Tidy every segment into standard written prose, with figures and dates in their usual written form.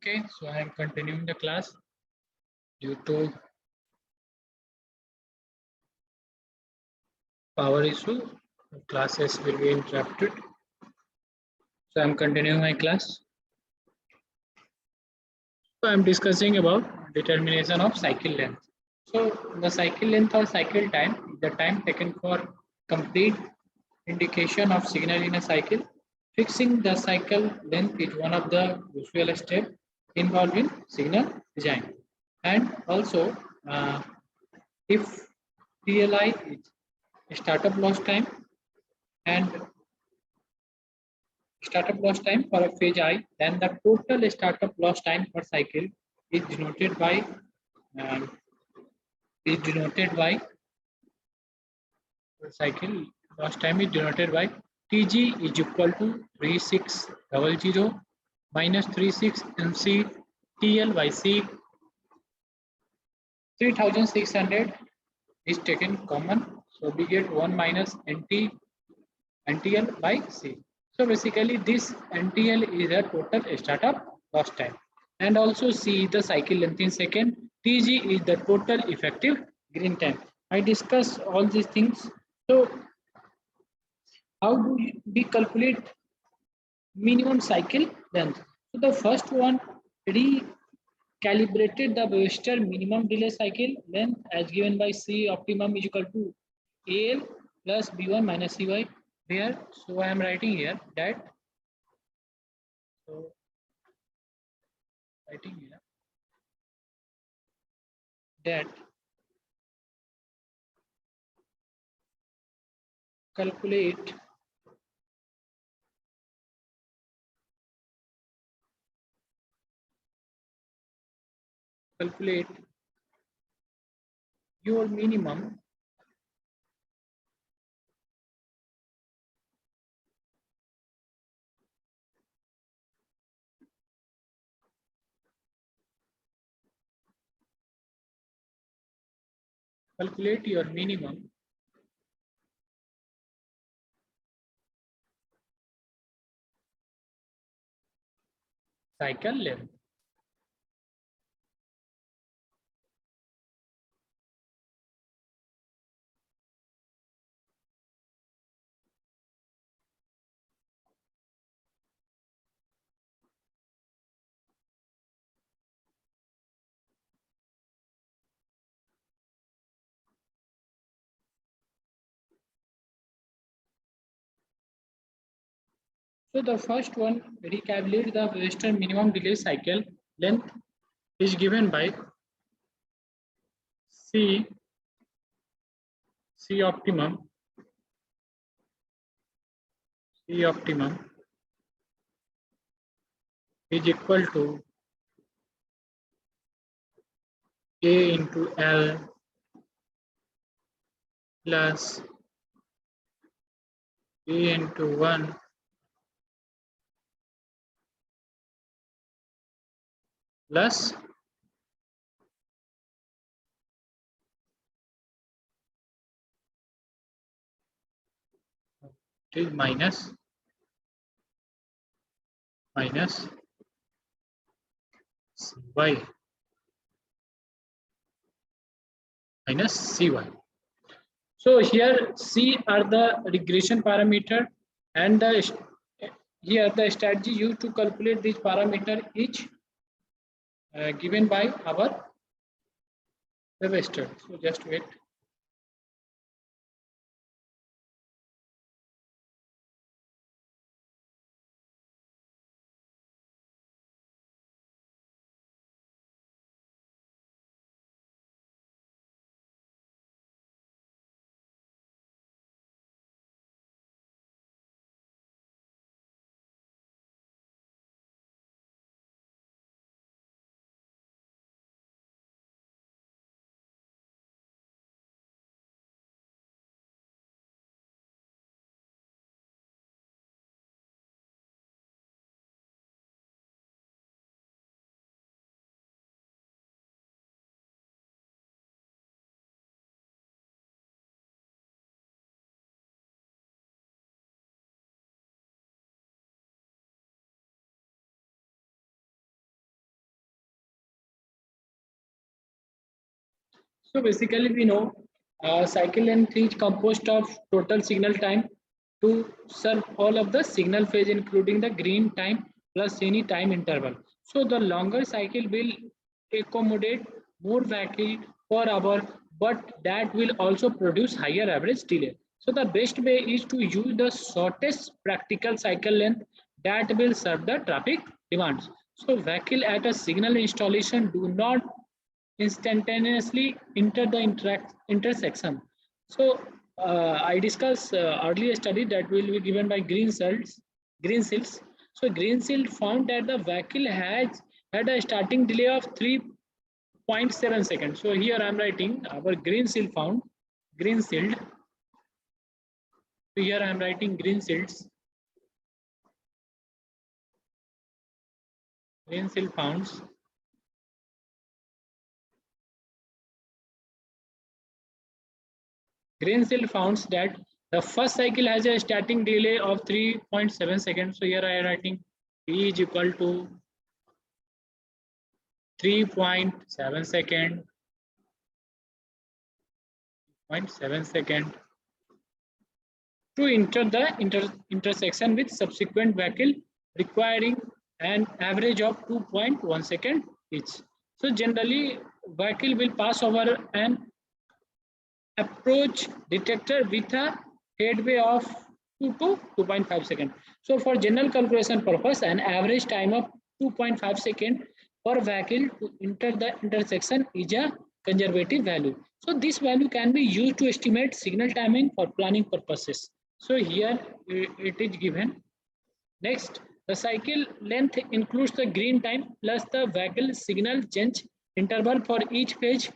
Okay, so I am continuing the class due to power issue. Classes will be interrupted. So I am continuing my class. So I am discussing about determination of cycle length. So the cycle length or cycle time is the time taken for complete indication of signal in a cycle. Fixing the cycle length is one of the usual steps involved in signal design. And also, if TLI is startup loss time and startup loss time for a phase I, then the total startup loss time per cycle is denoted by um, is denoted by cycle loss time is denoted by Tg is equal to 3600 minus 36 MC TL by C. 3600 is taken common, so we get 1 minus NTL by C. So basically this NTL is a total startup loss time, and also C is the cycle length in second. TG is the total effective green time. I discuss all these things. So how do we calculate minimum cycle length? So the first one, recalibrated the Webster minimum delay cycle length as given by C optimum is equal to AL plus B1 minus CY here. So I am writing here that writing here that calculate your minimum calculate your minimum cycle length. So the first one, recalculate the Western minimum delay cycle length is given by C optimum is equal to A into L plus A into 1 plus it is minus CY minus CY. So here C are the regression parameter, and here the strategy used to calculate this parameter is given by our Webster. So just wait. So basically we know cycle length is composed of total signal time to serve all of the signal phase including the green time plus any time interval. So the longer cycle will accommodate more vehicle per hour, but that will also produce higher average delay. So the best way is to use the shortest practical cycle length that will serve the traffic demands. So vehicle at a signal installation do not instantaneously enter the intersection. So I discussed earlier study that will be given by Greensill. So Greensill found that the vehicle has had a starting delay of 3.7 seconds. So here I am writing our Greensill. So here I am writing Greensill founds Greensill founds that the first cycle has a starting delay of 3.7 seconds. So here I am writing P is equal to 3.7 second, 0.7 second to enter the intersection with subsequent vehicle requiring an average of 2.1 second each. So generally vehicle will pass over an approach detector with a headway of 2 to 2.5 seconds. So for general calculation purpose, an average time of 2.5 seconds per vehicle to enter the intersection is a conservative value. So this value can be used to estimate signal timing for planning purposes. So here it is given. Next, the cycle length includes the green time plus the vehicle signal change interval for each phase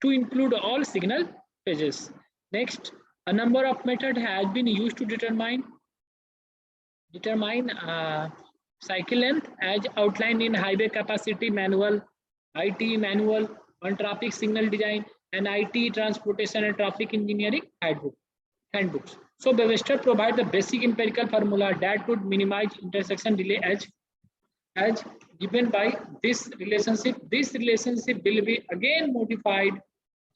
to include all signal phases. Next, a number of methods has been used to determine cycle length as outlined in highway capacity manual, IT manual on traffic signal design, and IT transportation and traffic engineering handbooks. So Webster provides the basic empirical formula that would minimize intersection delay as given by this relationship. This relationship will be again modified.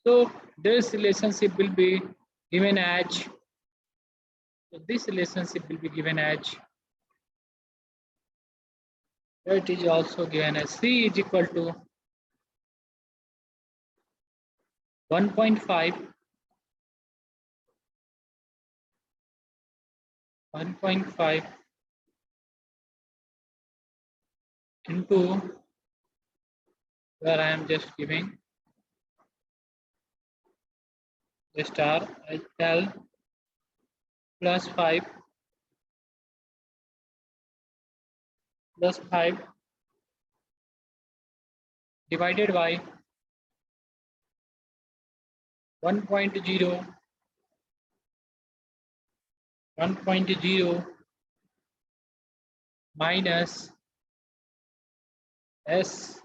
So this relationship will be given as it is also given as C is equal to 1.5 into where I am just giving the star L plus 5 divided by 1.0 minus S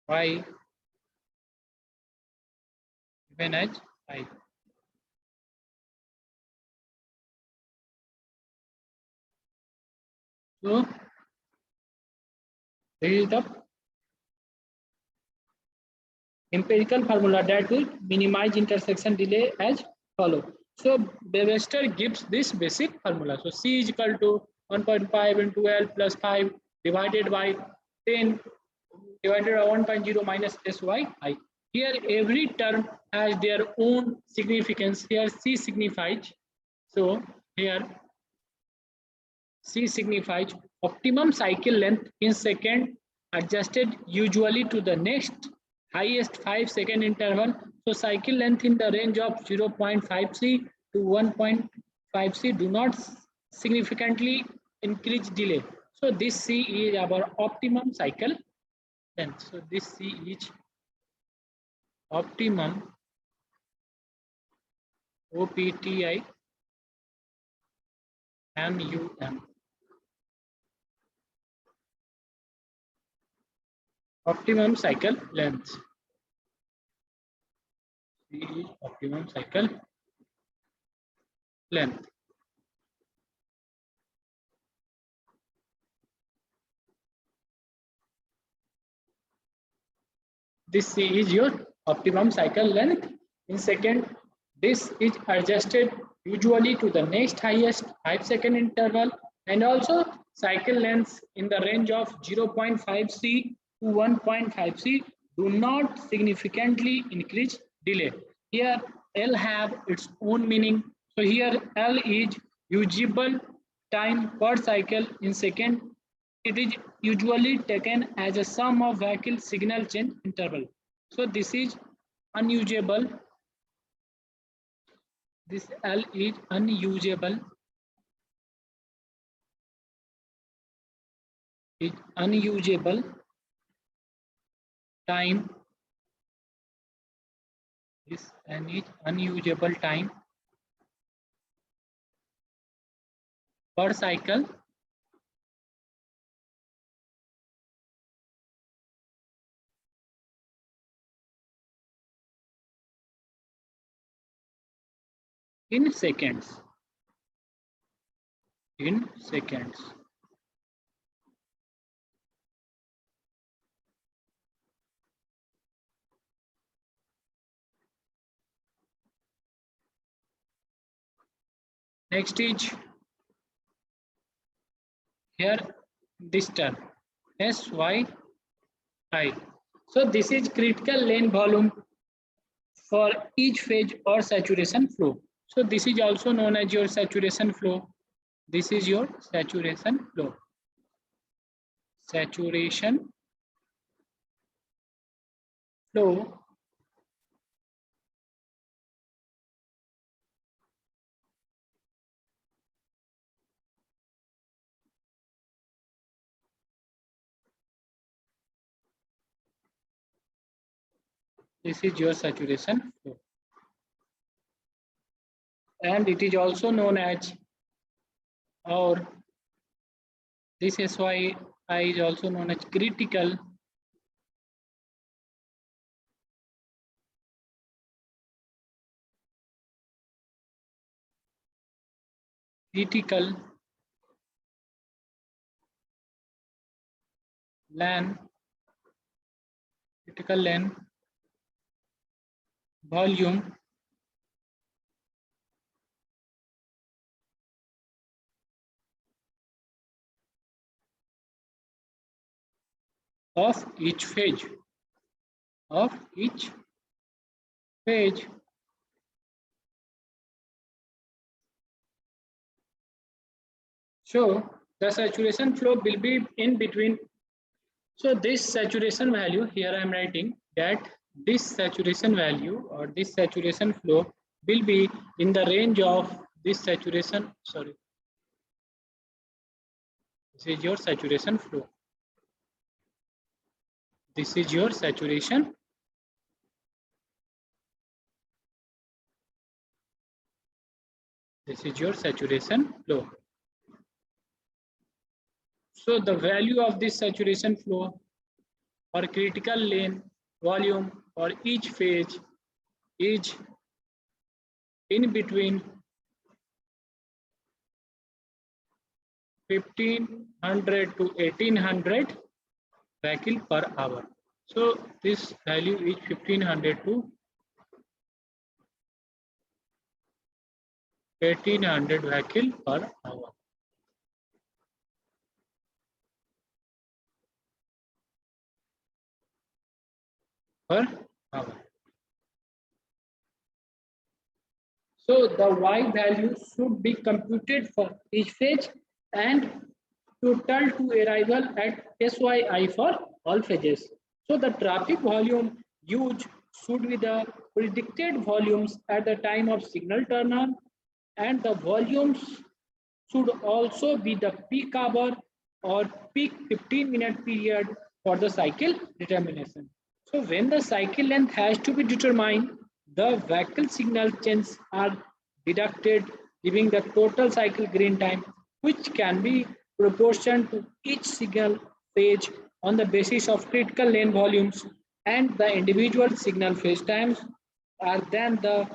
y given as I. So this is the empirical formula that will minimize intersection delay as follow. So Webster gives this basic formula. So C is equal to 1.5 into L plus 5 divided by 10 divided by 1.0 minus SY. Here every term has their own significance. Here C signifies. So here C signifies optimum cycle length in second adjusted usually to the next highest 5-second interval. So cycle length in the range of 0.5C to 1.5C do not significantly increase delay. So this C is our optimum cycle length. So this C is optimum OPTI MUM. Optimum cycle length. C is optimum cycle length. This is your optimum cycle length. In second, this is adjusted usually to the next highest 5-second interval, and also cycle lengths in the range of 0.5 C to 1.5 C do not significantly increase delay. Here L have its own meaning. So here L is usable time per cycle in second. It is usually taken as a sum of vehicle signal change interval. So this is unusable. This L is unusable. Is unusable time. This N is unusable time per cycle in seconds. In seconds. Next is here this term SYI. So this is critical lane volume for each phase or saturation flow. So this is also known as your saturation flow. This is your saturation flow. Saturation flow this is your saturation flow. And it is also known as, or this SYI is also known as critical lane volume of each phase. So the saturation flow will be in between. So this saturation value, here I am writing that this saturation value or this saturation flow will be in the range of this saturation, sorry. This is your saturation flow. This is your saturation. This is your saturation flow. So the value of this saturation flow or critical lane volume for each phase is in between 1500 to 1800 vehicle per hour. So this value is 1500 to 1800 vehicle per hour. Per hour. So the Y value should be computed for each phase and total to arrival at SYI for all phases. So the traffic volume used should be the predicted volumes at the time of signal turn on, and the volumes should also be the peak hour or peak 15-minute period for the cycle determination. So when the cycle length has to be determined, the vehicle signal changes are deducted, giving the total cycle green time, which can be proportional to each signal phase on the basis of critical lane volumes, and the individual signal phase times are then the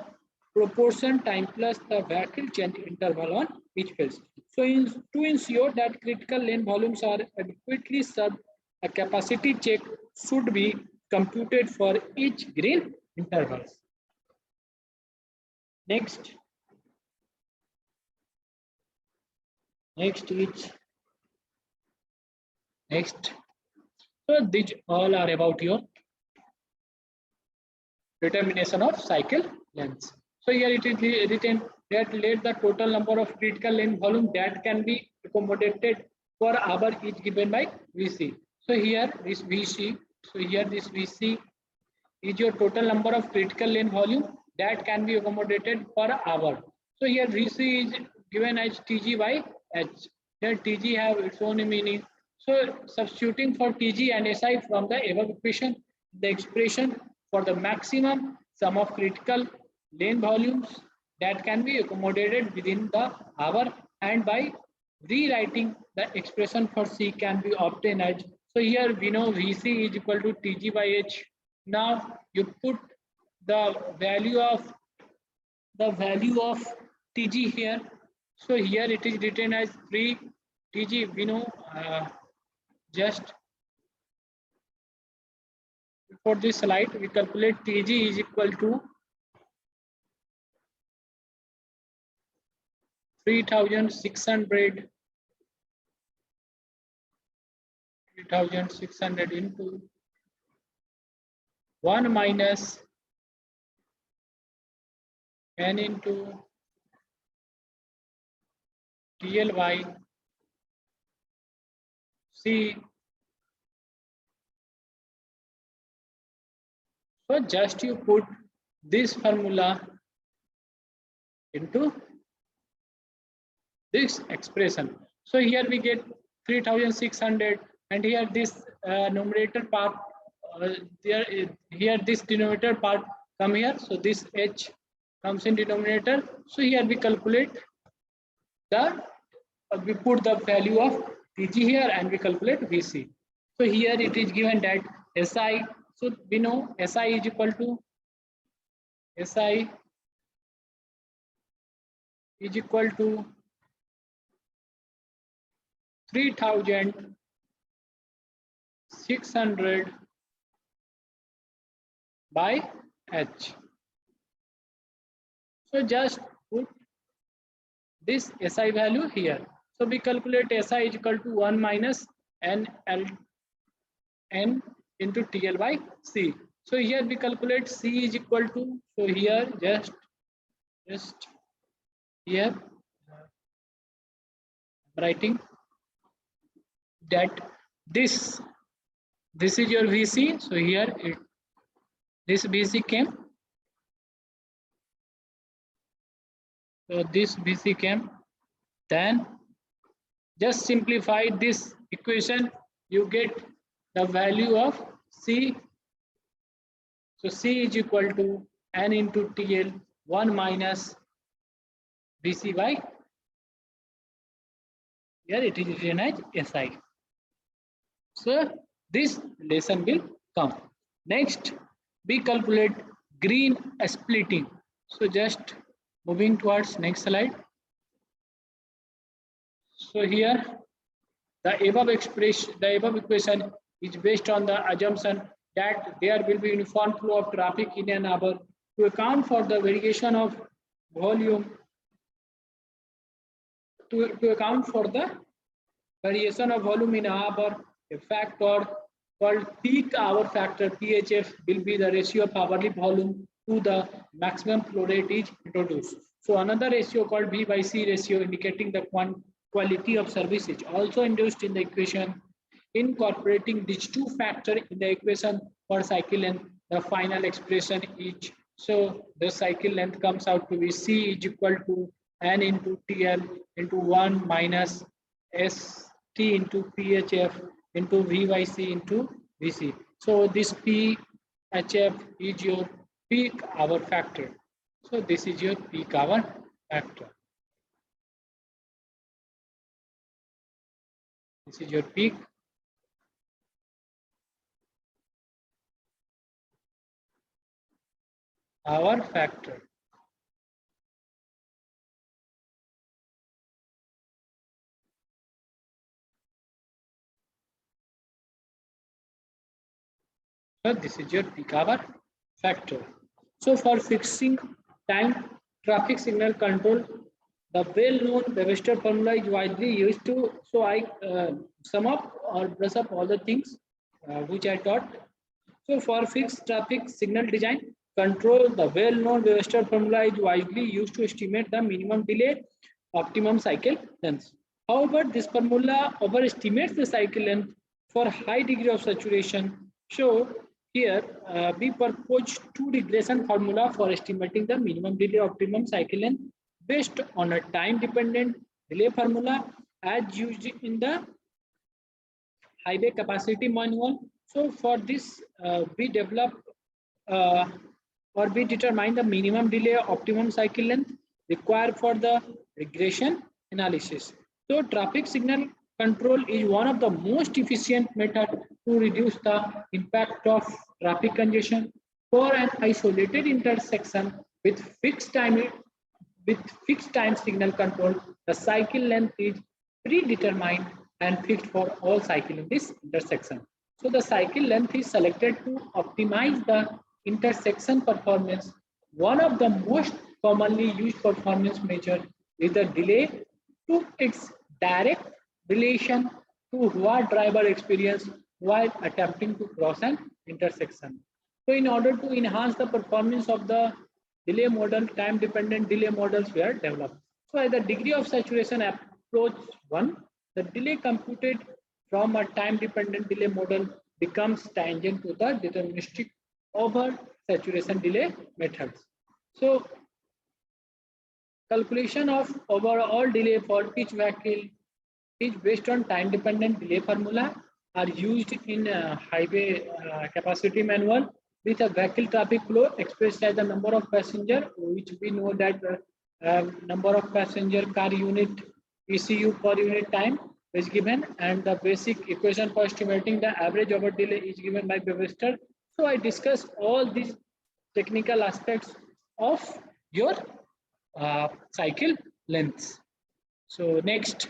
proportion time plus the vehicle change interval on each phase. So to ensure that critical lane volumes are adequately served, a capacity check should be computed for each green intervals. Next is next. So these all are about your determination of cycle lengths. So here it is written that let the total number of critical length volume that can be accommodated per hour is given by VC. So here this VC, this VC is your total number of critical length volume that can be accommodated per hour. So here VC is given as TG by H. Here TG have its own meaning. So substituting for TG and SI from the above equation, the expression for the maximum sum of critical length volumes that can be accommodated within the hour, and by rewriting the expression for C can be obtained as, so here we know VC is equal to TG by H. Now you put the value of TG here. So here it is written as 3 TG. We know just for this slide we calculate TG is equal to 3600 into 1 minus n into TL by C. So just you put this formula into this expression. So here we get 3600, and here this numerator part here this denominator part come here. So this H comes in denominator. So here we calculate the we put the value of TG here and we calculate VC. So here it is given that SI. So we know SI is equal to 3600 by H. So just put this SI value here. So we calculate SI is equal to 1 minus N into TL by C. So here we calculate C is equal to, so here just here writing that this is your VC. So here this VC came. So this VC came. Then just simplify this equation, you get the value of C. So C is equal to N into TL 1 minus VC by, here it is written as SI. So this lesson will come. Next we calculate green splitting. So just moving towards next slide. So here the above equation is based on the assumption that there will be uniform flow of traffic in an hour. To account for the variation of volume, to account for the variation of volume in an hour, a factor called peak hour factor PHF will be the ratio of hourly volume to the maximum flow rate is introduced. So another ratio called V by C ratio, indicating the quality of service, is also induced in the equation. Incorporating these two factors in the equation for cycle length, the final expression is, so the cycle length comes out to be C is equal to N into TL into 1 minus ST into PHF into V by C into VC. So this PHF is your peak hour factor. So this is your peak hour factor. This is your peak hour factor. So this is your peak hour factor. So for fixing time traffic signal control, the well-known Webster formula is widely used to. So I sum up or brush up all the things which I taught. So for fixed traffic signal design control, the well-known Webster formula is widely used to estimate the minimum delay, optimum cycle length. However, this formula overestimates the cycle length for high degree of saturation. So here we propose two regression formula for estimating the minimum delay, optimum cycle length based on a time-dependent delay formula as used in the highway capacity manual. So for this, we develop or we determine the minimum delay, optimum cycle length required for the regression analysis. So traffic signal control is one of the most efficient method to reduce the impact of traffic congestion for an isolated intersection with fixed time signal control. The cycle length is predetermined and fixed for all cycle in this intersection. So the cycle length is selected to optimize the intersection performance. One of the most commonly used performance measure is the delay to its direct relation to what driver experience while attempting to cross an intersection. So in order to enhance the performance of the delay model, time-dependent delay models were developed. So at the degree of saturation approach 1, the delay computed from a time-dependent delay model becomes tangent to the deterministic over saturation delay methods. So calculation of overall delay for each vehicle is based on time-dependent delay formula are used in highway capacity manual with a vehicle traffic flow expressed as the number of passenger, which we know that number of passenger car unit ECU per unit time is given, and the basic equation for estimating the average over delay is given by Webster. So I discussed all these technical aspects of your cycle lengths. So next.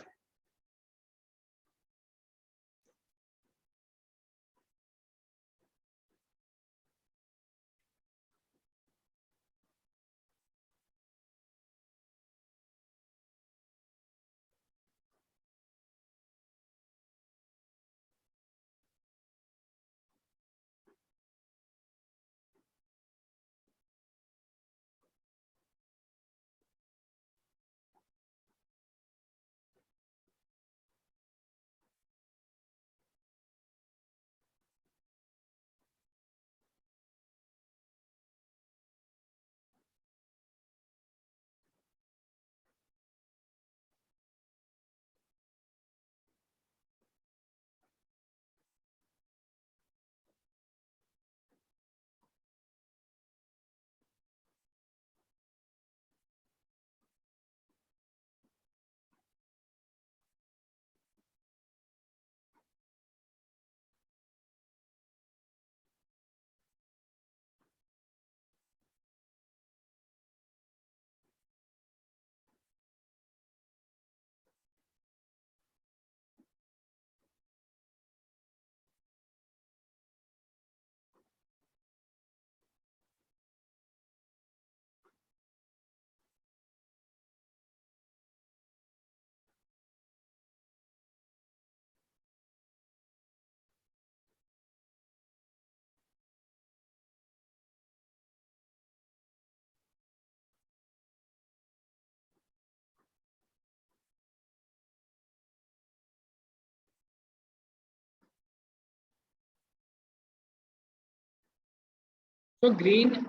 So green,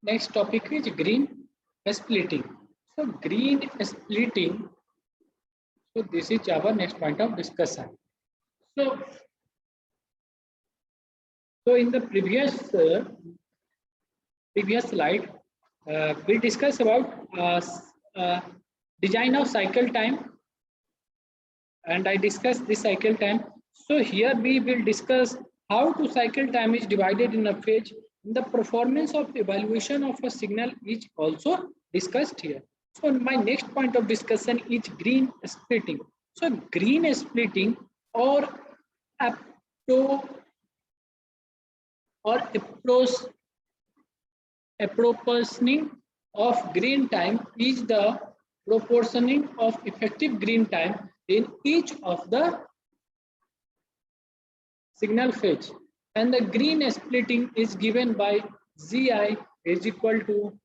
next topic is green splitting. So green splitting, so this is our next point of discussion. So in the previous slide, we discussed about design of cycle time, and I discussed this cycle time. So here we will discuss how to cycle time is divided in a phase. The performance of evaluation of a signal is also discussed here. So my next point of discussion is green splitting. So green splitting or or apportioning of green time is the proportioning of effective green time in each of the signal phase, and the green splitting is given by Zi is equal to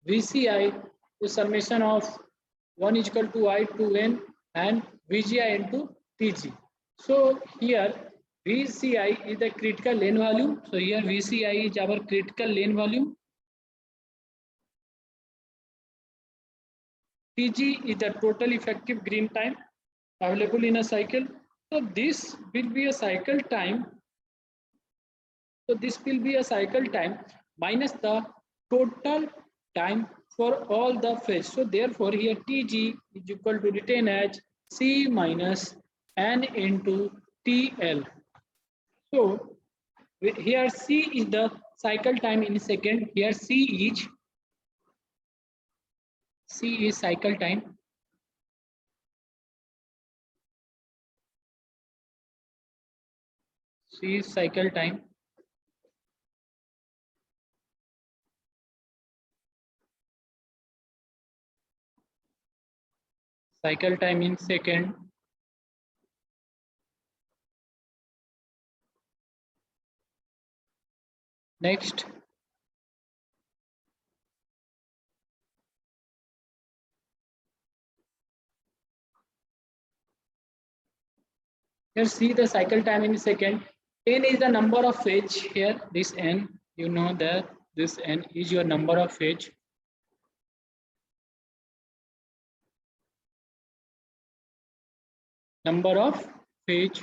Vci to summation of 1 is equal to I to n and Vgi into Tg. So here Vci is the critical lane volume. So here Vci is our critical lane volume. Tg is the total effective green time available in a cycle. So this will be a cycle time. So this will be a cycle time minus the total time for all the phase. So therefore here Tg is equal to written as C minus N into TL. So here C is the cycle time in second. Here C is cycle time. C is cycle time. Cycle time in second. Next, here see the cycle time in second. N is the number of phase here. This N, you know that this N is your number of phase. Number of phase.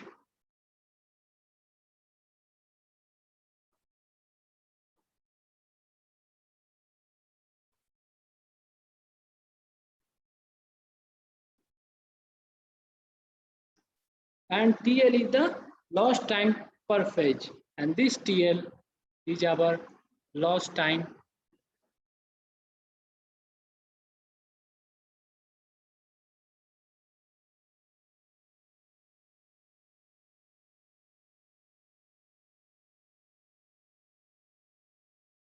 And TL is the lost time per phase, and this TL is our lost time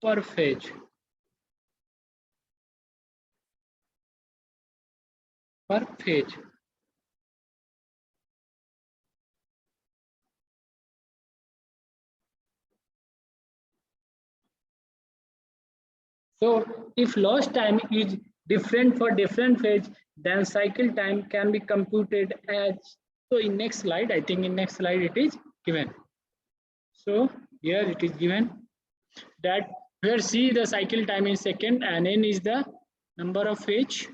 per phase. Per phase. So if lost time is different for different phase, then cycle time can be computed as, so in next slide, I think in next slide it is given. So here it is given that where C the cycle time is second and N is the number of phase.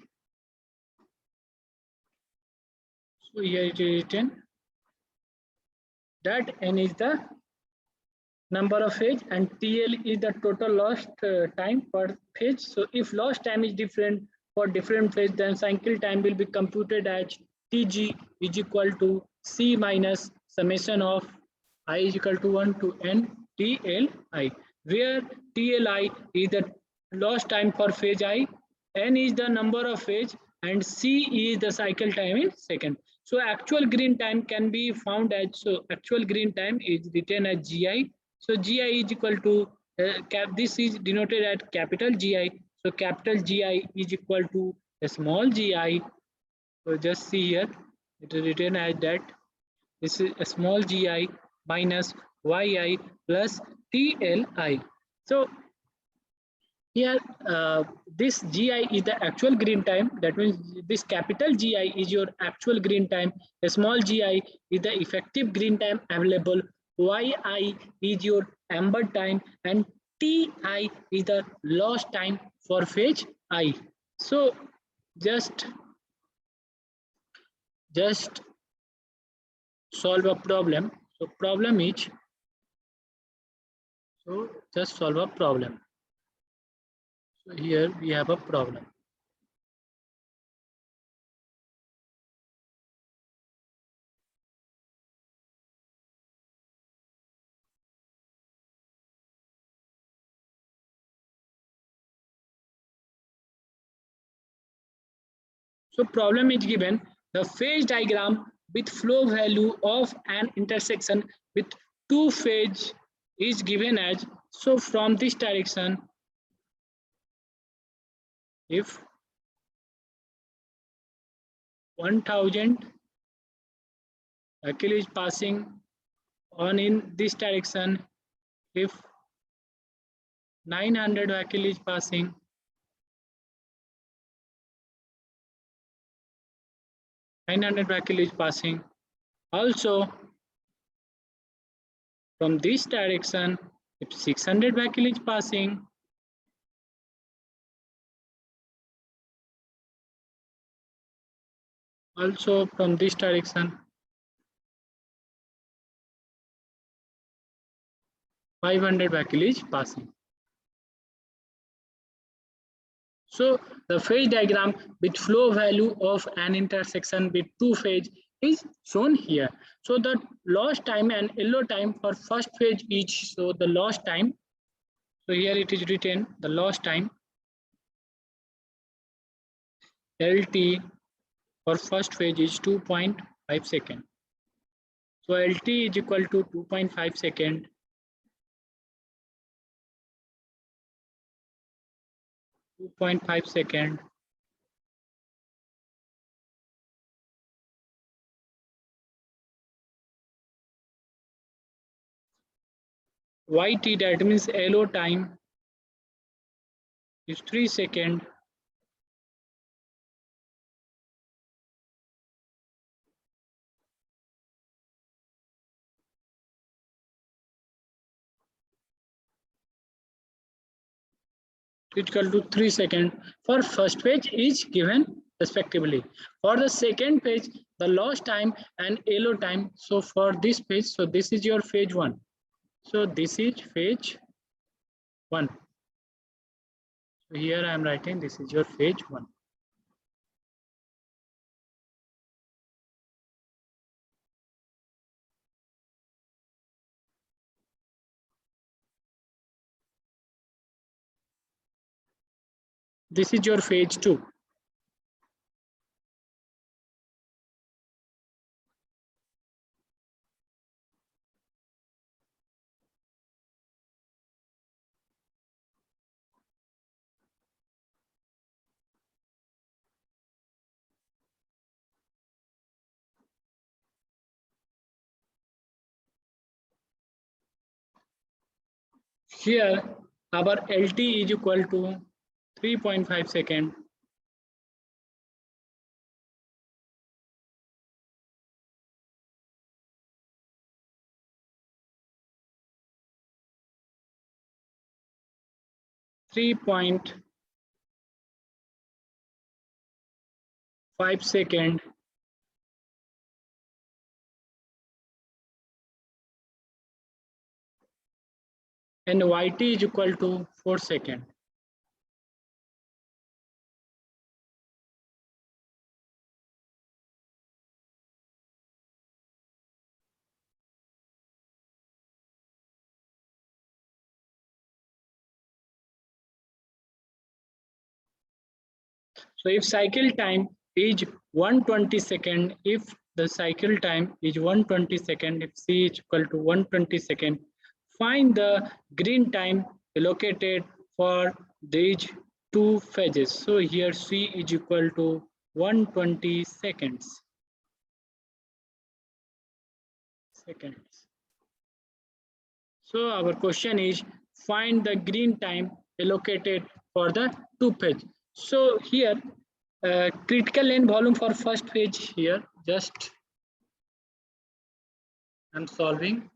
So here it is written that N is the number of phase and TL is the total lost time per phase. So if lost time is different for different phase, then cycle time will be computed as Tg is equal to C minus summation of I is equal to 1 to N TLI, where TLI is the lost time for phase I, N is the number of phase, and C is the cycle time in second. So actual green time can be found as, so actual green time is written as Gi. So Gi is equal to this is denoted as capital Gi. So capital Gi is equal to a small gi. So just see here, it is written as that. This is a small gi minus yi plus tli. So here this gi is the actual green time. That means this capital Gi is your actual green time. A small gi is the effective green time available. Yi is your amber time, and Ti is the lost time for phase I. So just solve a problem. So problem is, so just solve a problem. So here we have a problem. So problem is given the phase diagram with flow value of an intersection with two phase is given as, so from this direction, if 1000 vehicle is passing on in this direction, if 900 vehicle is passing, also from this direction, if 600 vehicle is passing, also from this direction, 500 vehicle is passing. So the phase diagram with flow value of an intersection with two phase is shown here. So the loss time and yellow time for first phase each. So the loss time, so here it is written the loss time LT for first phase is 2.5 second. So LT is equal to 2.5 second. 2.5 second. YT, that means LO time is 3 second. Equal to 3 seconds for first page is given respectively. For the second page, the loss time and yellow time. So for this page, so this is your phase 1. So this is phase 1. So here I am writing this is your phase 1. This is your phase 2. Here our LT is equal to 3.5 second. .5 second and YT is equal to 4 second. So if cycle time is 120 second, if the cycle time is 120 second, if C is equal to 120 second, find the green time allocated for these two phases. So here C is equal to 120 seconds. So our question is find the green time allocated for the two phase. So here critical lane volume for first phase here, just I'm solving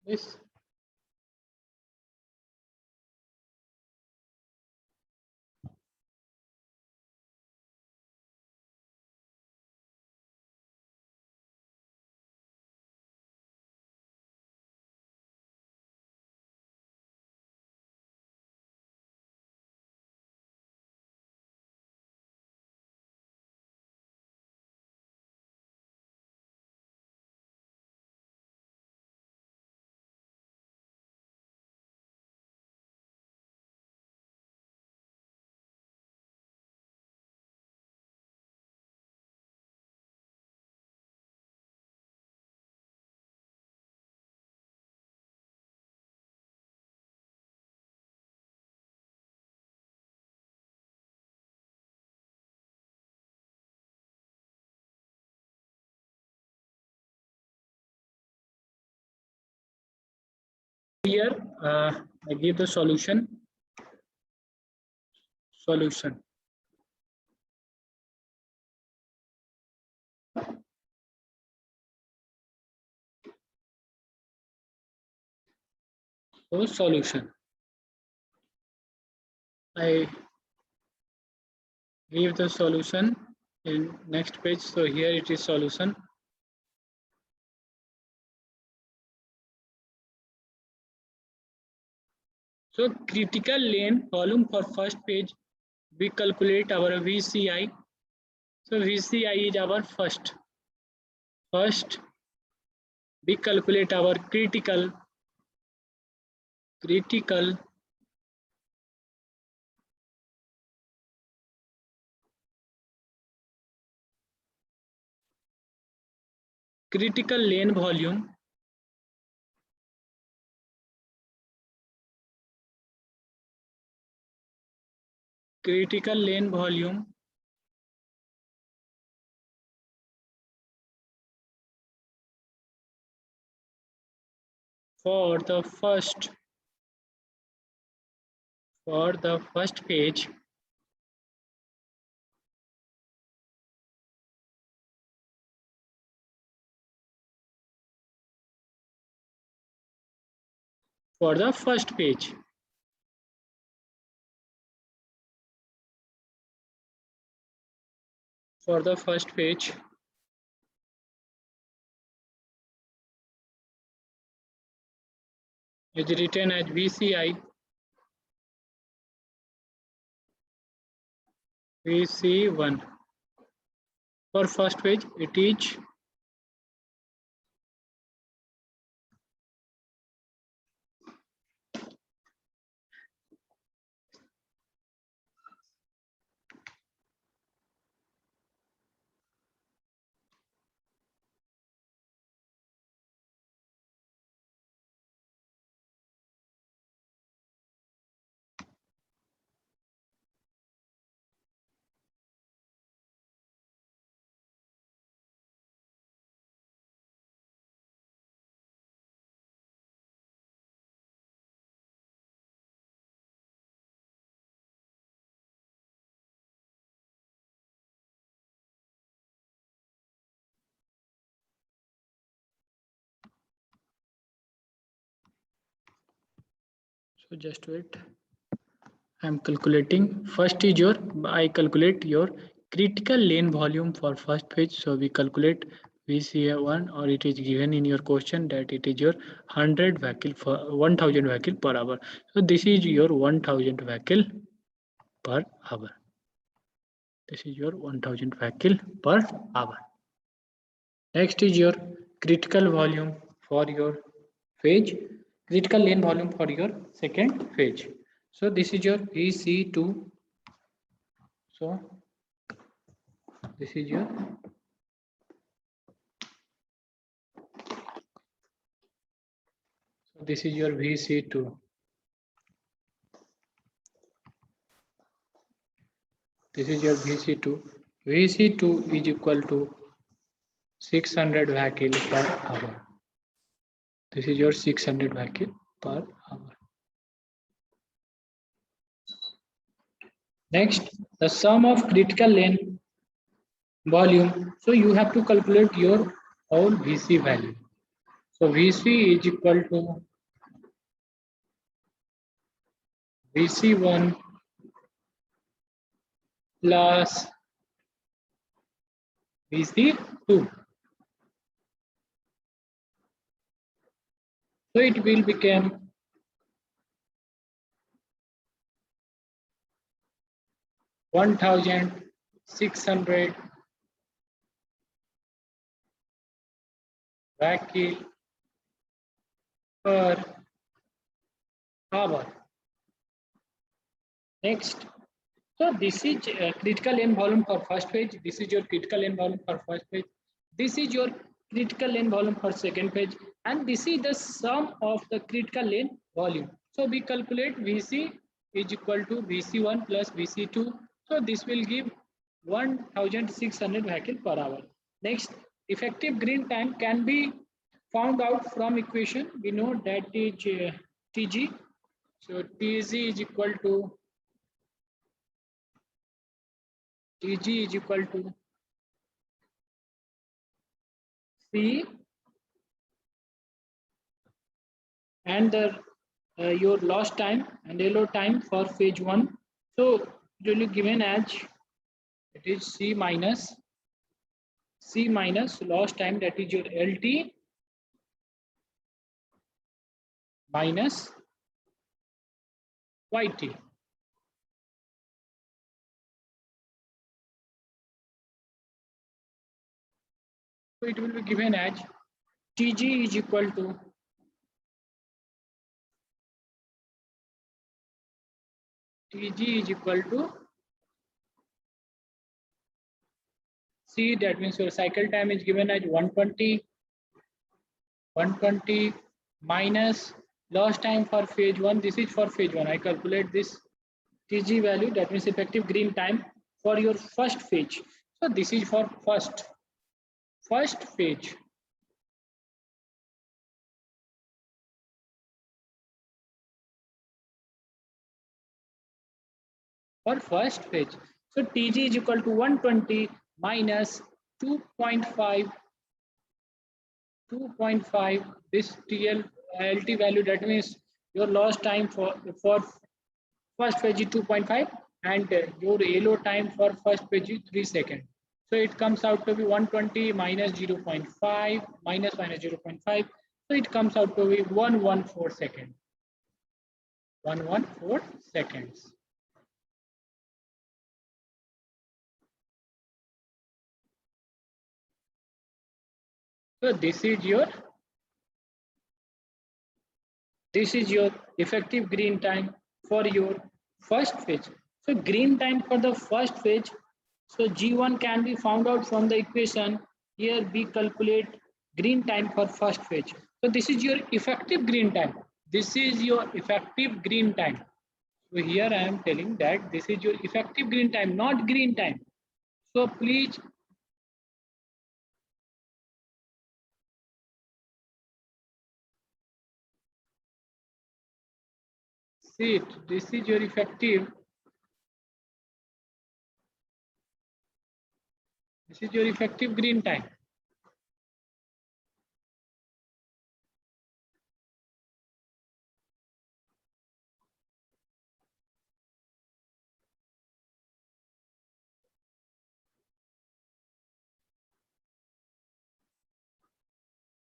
this. here I give the solution. Solution. So solution. I give the solution in next page. So here it is solution. So critical lane volume for first page, we calculate our VCI. So VCI is our first. We calculate our critical lane volume for the first page is written as VCI VC1. For first page it is so just wait. I am calculating. First is your, I calculate your critical lane volume for first page. So we calculate VCA1, or it is given in your question that it is your 100 vehicle for 1000 vehicle per hour. So this is your 1000 vehicle per hour. This is your 1000 vehicle per hour. Next is your critical volume for your page, critical lane volume for your second page. So this is your VC2. So this is your VC2. This is your VC2. VC2 is equal to 600 vehicle per hour. This is your 600 vehicle per hour. Next, the sum of critical lane volume. So you have to calculate your own VC value. So VC is equal to VC1 plus VC2. So it will become 1600 vehicle per hour. Next, so this is critical lane volume for first page. This is your critical lane volume for first page. This is your critical lane volume for second page, and this is the sum of the critical lane volume. So we calculate VC is equal to VC1 plus VC2. So this will give 1600 vehicle per hour. Next, effective green time can be found out from equation. We know that is Tg. So Tg is equal to C and your lost time and yellow time for phase 1. So it will be given as it is C minus lost time, that is your LT minus YT. So it will be given as Tg is equal to C, that means your cycle time is given as 120 minus lost time for phase 1. This is for phase 1. I calculate this Tg value, that means effective green time for your first phase. So this is for first phase. For first phase. So Tg is equal to 120 minus 2.5 this TL LT value, that means your lost time for first phase is 2.5 and your yellow time for first phase is 3 seconds. So it comes out to be 120 minus 0.5 minus 0.5. So it comes out to be 114 seconds. 114 seconds. So this is your effective green time for your first phase. So green time for the first phase. So G1 can be found out from the equation. Here we calculate green time for first phase. So this is your effective green time. This is your effective green time. So here I am telling that this is your effective green time, not green time. So please see it. This is your effective. This is your effective green time.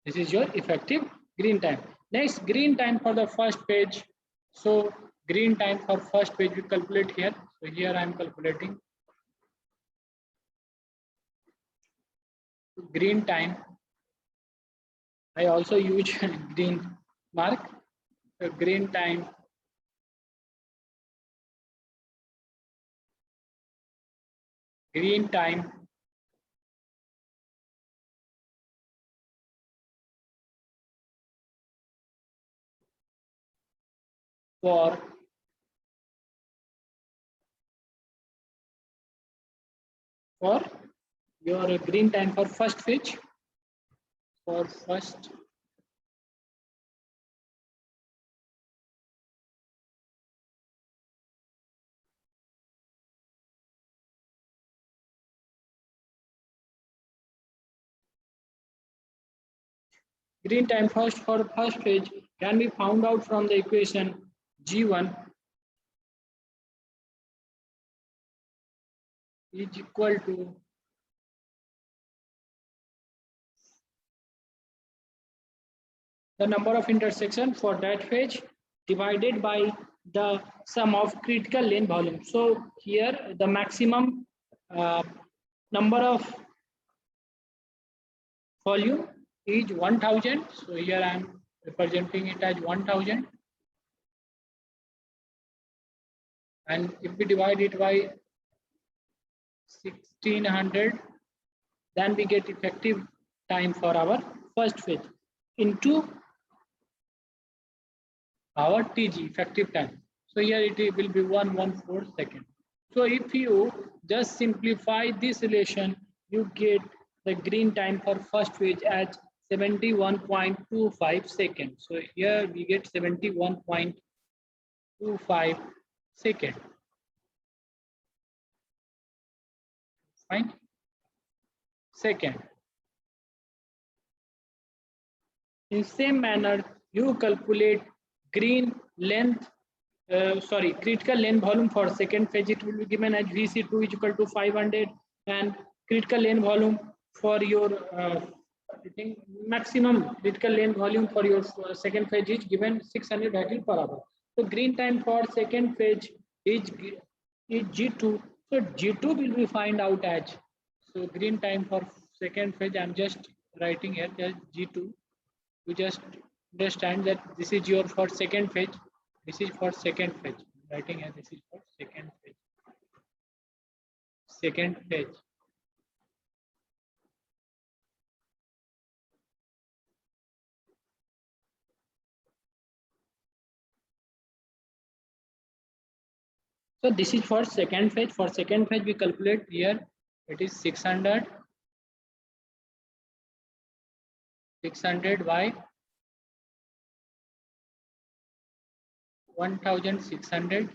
This is your effective green time. Next, green time for the first page. So green time for first page we calculate here. So here I am calculating green time. I also use green mark. So green time for your green time for first phase. For first green time for first phase can be found out from the equation G1 is equal to the number of intersection for that phase divided by the sum of critical lane volume. So here the maximum number of volume is 1000. So here I am representing it as 1000. And if we divide it by 1600, then we get effective time for our first phase into our TG effective time. So here it will be 114 seconds. So if you just simplify this relation, you get the green time for first phase as 71.25 seconds. So here we get 71.25 seconds. Fine. Second. In same manner, you calculate green length, critical lane volume for second phase. It will be given as VC2 is equal to 500, and critical lane volume for your I think maximum critical lane volume for your second phase is given 600 Hz per hour. So green time for second phase is G2. So G2 will be find out as, so green time for second phase, I'm just writing here as G2. You just understand that this is your for second phase. This is for second phase. I'm writing here, this is for second phase. Second phase. So this is for second phase. For second phase, we calculate here. It is 600 by 1600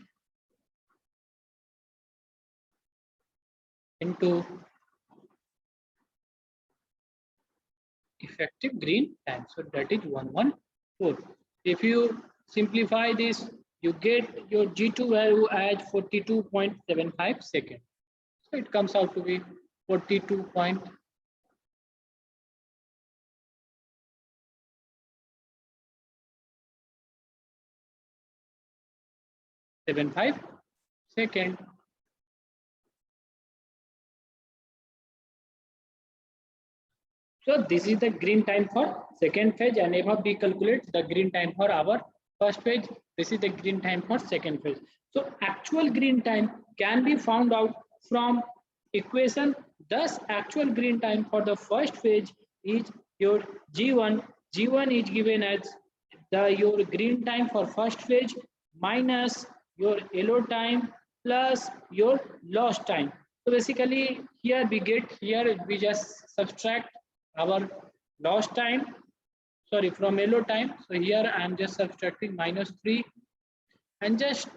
into effective green time. So that is 114. If you simplify this, you get your G2 value as 42.75 seconds. So it comes out to be 42.75 seconds. So this is the green time for second phase, and above we calculate the green time for our first phase. This is the green time for second phase. So actual green time can be found out from equation. Thus actual green time for the first phase is your G1. G1 is given as your green time for first phase minus your LO time plus your lost time. So basically here we just subtract our lost time, sorry, from LO time. So here I am just subtracting -3 and just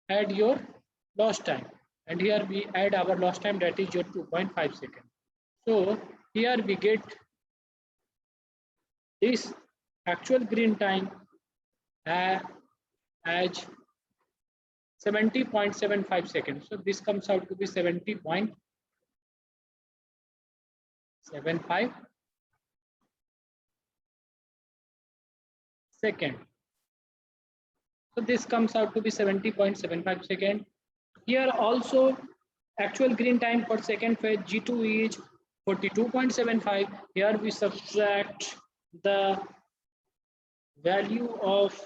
add your lost time, and here we add our lost time, that is your 2.5 seconds. So here we get this actual green time as 70.75 seconds. So this comes out to be 70.75 seconds. So this comes out to be 70.75 seconds. Here also actual green time for second phase G2 is 42.75. Here we subtract the value of,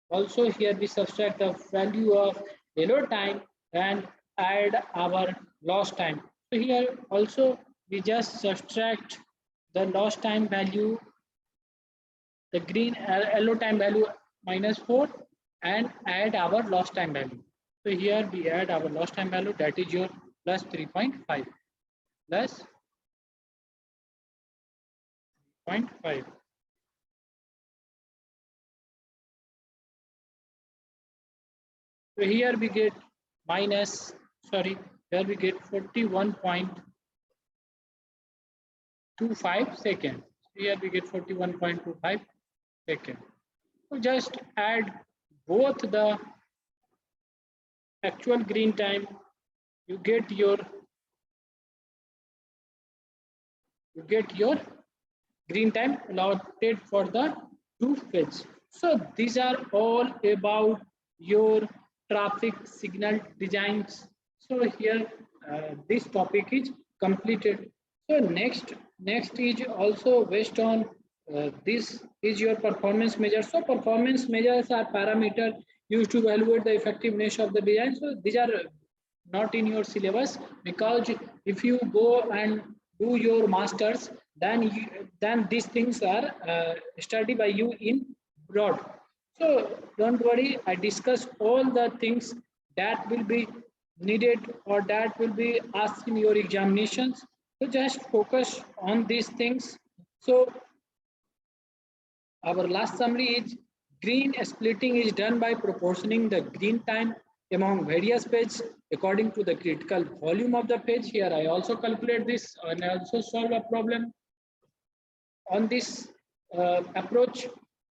also here we subtract the value of LO time and add our lost time. So here also we just subtract the lost time value, the green LO time value -4, and add our lost time value. So here we add our lost time value, that is your plus 3.5 plus 0.5. So here we get here we get 41.25 seconds. Here we get 41.25 seconds. So just add both the actual green time, you get your green time allotted for the two phases. So these are all about your traffic signal designs. So here this topic is completed. So next is also based on this is your performance measure. So performance measures are parameter used to evaluate the effectiveness of the design. So these are not in your syllabus, because if you go and do your masters, then these things are studied by you in broad. So don't worry, I discuss all the things that will be needed or that will be asked in your examinations. So just focus on these things So our last summary is green splitting is done by proportioning the green time among various pages according to the critical volume of the page. Here I also calculate this and I also solve a problem on this approach.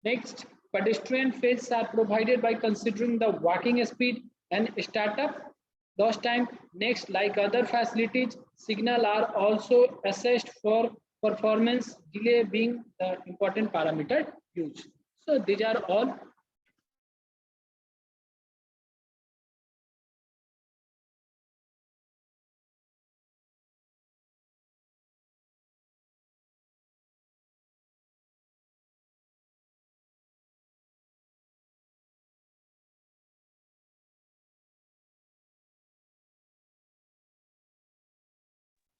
Next, pedestrian phases are provided by considering the walking speed and startup lost time. Next, like other facilities, signal are also assessed for performance, delay being the important parameter used. So these are all.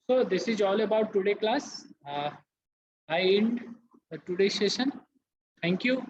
So this is all about today class. I end today's session. Thank you.